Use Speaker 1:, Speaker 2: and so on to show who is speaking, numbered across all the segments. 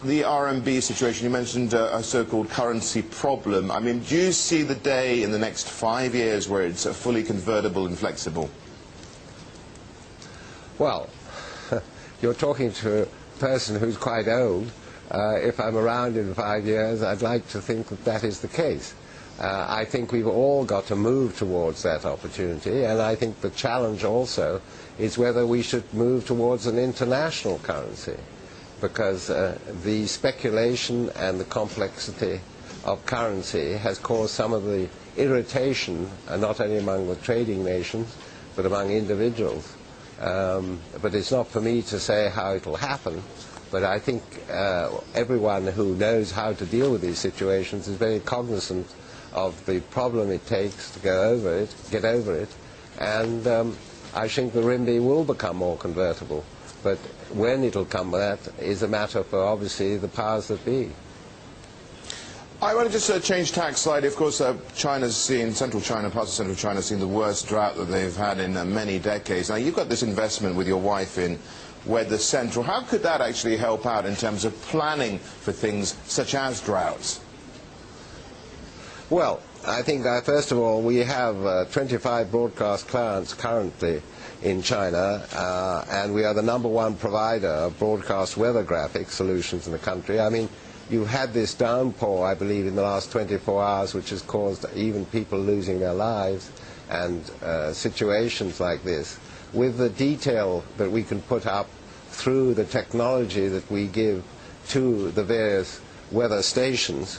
Speaker 1: the RMB situation, you mentioned a so-called currency problem. I mean, do you see the day in the next 5 years where it's fully convertible and flexible?
Speaker 2: Well, you're talking to a person who's quite old. If I'm around in 5 years, I'd like to think that that is the case. I think we've all got to move towards that opportunity, and I think the challenge also is whether we should move towards an international currency, because the speculation and the complexity of currency has caused some of the irritation, not only among the trading nations, but among individuals. But it's not for me to say how it will happen, but I think everyone who knows how to deal with these situations is very cognizant of the problem it takes to get over it, and I think the RMB will become more convertible. But when it'll come, that is a matter for, obviously, the powers that be.
Speaker 1: I want to just change tack slightly. Of course, China's seen, central China, parts of central China, have seen the worst drought that they've had in many decades. Now, you've got this investment with your wife in Weather Central. How could that actually help out in terms of planning for things such as droughts?
Speaker 2: Well, I think that, first of all, we have 25 broadcast clients currently in China, and we are the #1 provider of broadcast weather graphic solutions in the country. I mean, you had this downpour, I believe, in the last 24 hours, which has caused even people losing their lives, and situations like this. With the detail that we can put up through the technology that we give to the various weather stations,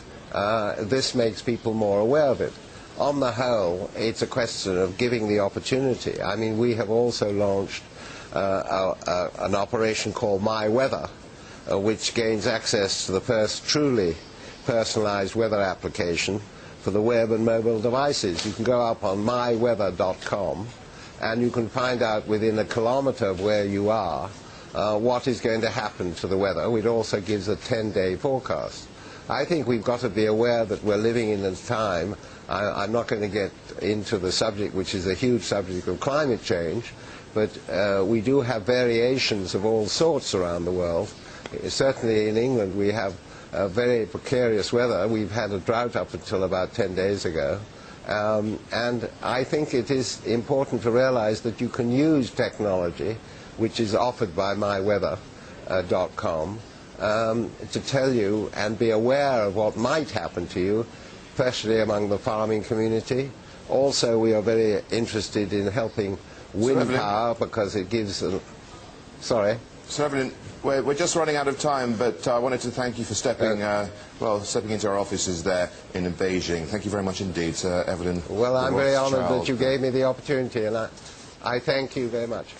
Speaker 2: this makes people more aware of it. On the whole, it's a question of giving the opportunity. I mean, we have also launched an operation called My Weather, which gains access to the first truly personalized weather application for the web and mobile devices. You can go up on myweather.com and you can find out within a kilometer of where you are what is going to happen to the weather. It also gives a 10-day forecast. I think we've got to be aware that we're living in a time, I'm not going to get into the subject, which is a huge subject of climate change, but we do have variations of all sorts around the world. Certainly in England we have very precarious weather. We've had a drought up until about 10 days ago. And I think it is important to realize that you can use technology, which is offered by myweather.com, to tell you and be aware of what might happen to you, especially among the farming community. Also, we are very interested in helping wind power because it gives sorry.
Speaker 1: So Evelyn, we're just running out of time, but I wanted to thank you for stepping into our offices there in Beijing. Thank you very much indeed, Evelyn.
Speaker 2: Well, I'm very honored that you gave me the opportunity, and I thank you very much.